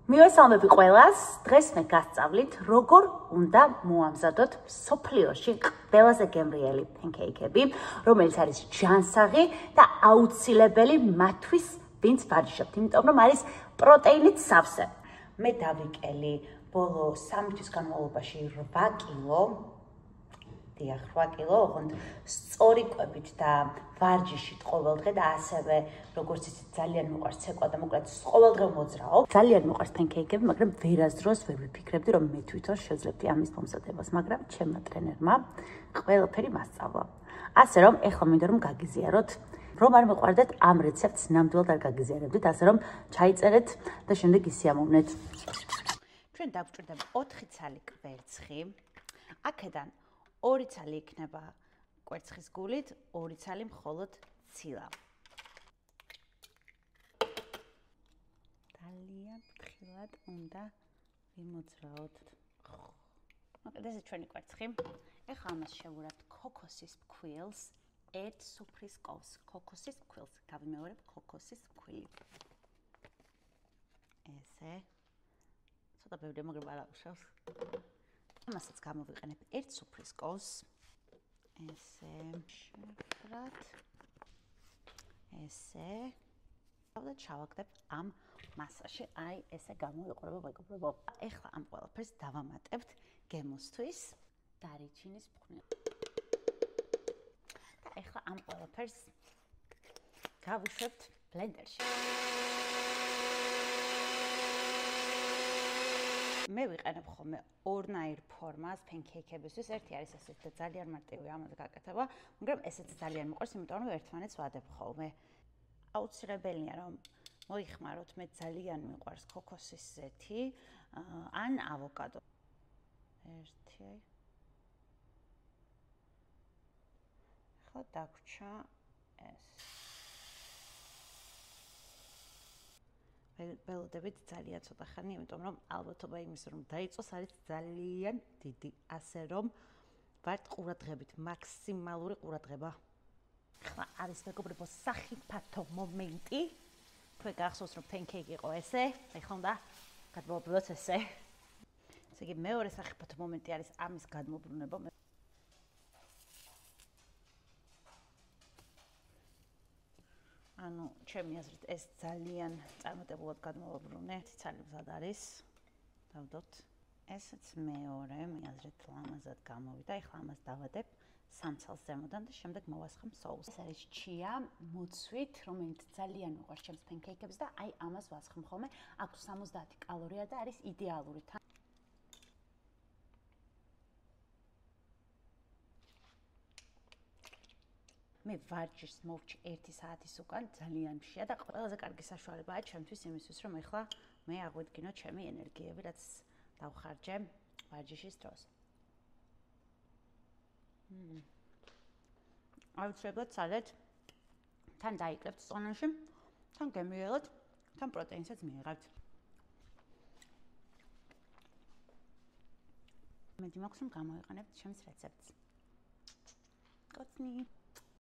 მივესალმები ყველას, დღეს მე გასწავლით, როგორ უნდა მოამზადოთ სოფლიოში ყველაზე გემრიელი პენკეიკები, რომელიც არის ჯანსაღი და აუცილებელი მათთვის, ვინც ვარჯიშობთ, იმიტომ რომ არის პროტეინით სავსე. მე დავიკელი ბოლო 3 თვის განმავლობაში 8 კილო, დიახ, 8 კილო, ოღონდ სწორი კვებით და ვარჯიშით ყოველდღე და ასევე როგორც იცით ძალიან მიყვარს ცეკვა და მოკლედ ყოველდღე მოძრაობ. ძალიან მიყვარს პენკეიკები, მაგრამ ვერასდროს ვერ ვიფიქრებდი რომ მე თვითონ შევძლებდი ამის მომზადებას, მაგრამ ჩემმა ტრენერმა ყველაფერი მასწავლა. ასე რომ ეხლა მინდა რომ გაგიზიაროთ, რომ არ მეყვარდეთ ამ რეცეპტს ნამდვილად არ გაგიზიარებდით, ასე რომ ჩაიწერეთ და შემდეგ ისიამოვნეთ. ჩვენ დაგვჭირდება 4 ცალი კვერცხი. აქედან 2 ცალი იქნება კვერცხის გულით, 2 ცალი მხოლოდ ცილა. ძალიან ფრთხილად უნდა ვიმოძრაოთ. მოკლედ ეს ჩვენი კვერცხი. ეხლა ამას შევურათ ქოქოსის ფქვილს, 1 სუფრის კოვს. ქოქოსის ფქვილს. გავიმეორებ ქოქოსის ფქვილი. ესე. ცოტა ბევრი მოგება არ აღშავს. ამასაც გამოვიყენებ 1 სუფრის კოვს. ესე შევკრათ. ესე. და ჩავაგდებ ამ მასაში. აი ესე გამოიყურება მეგობრებო. ეხლა ამ ყველაფერს დავამატებთ გემოსთვის დარიჩინის ფხვნილ. და ეხლა ამ ყველაფერს გავუშვებთ ბლენდერში. მე ვიყენებ ხოლმე ორნაირ ფორმას პენკეიკებისთვის. ერთი არის ესეთი და ძალიან მარტივი ამაზე გაკეთება, მაგრამ ესეც ძალიან მიყვარს, იმიტომ რომ ერთმანეთს ვადებ ხოლმე. აუცილებელია რომ მოიხმაროთ, მე ძალიან მიყვარს ქოქოსის ზეთი ან ავოკადო. ერთი. ახლა დაგვრჩა ეს. ველოდებით ძალიან ცოტა ხანი, იმიტომ რომ ალბათობა იმის რომ დაიწყოს არის ძალიან დიდი, ასე რომ ვართ ყურადღებით, მაქსიმალური ყურადღება. ახლა არის მეგობრებო სახიფათო მომენტი. თქვენ გახსოვს რომ პენკეიკი იყო ესე, ეხლა უნდა გადმოვაბრუნოთ ესე. ესე იგი მეორე სახიფათო მომენტი არის ამის გადმოbrunება. ანუ ჩემი აზრით ეს ძალიან წარმატებულად გადმოვაბრუნე. ციცალი მზად არის. დავდოთ. ესეც მეორე, მე აზრით ლამაზად გამოვიდა. ეხლა ამას დავადებ სამცალს ზემოდან და შემდეგ მოვასხამ სოუსს. ეს არის ჩია მოცვით, რომელიც ძალიან მიყვარს ჩემს პენკეიკებს და აი ამას ვასხამ ხოლმე. აქვს 70 კალორია და არის იდეალური. მე ვარჯიშს მოვჭი 1 საათის უკან, ძალიან მშია და ყველაზე კარგი საშუალებაა ჩემთვის იმისთვის, რომ ეხლა მე აღვიდგინო ჩემი ენერგიები, რაც დავხარჯე ვარჯიშის დროს. აუცილებლად სადეთ თან დაიკლებთ წონაში, თან გემრიელად, თან პროტეინსაც მიიღებთ. მედი მაქვს რომ გამოიყენებთ ჩემს რეცეპტს. კოცნი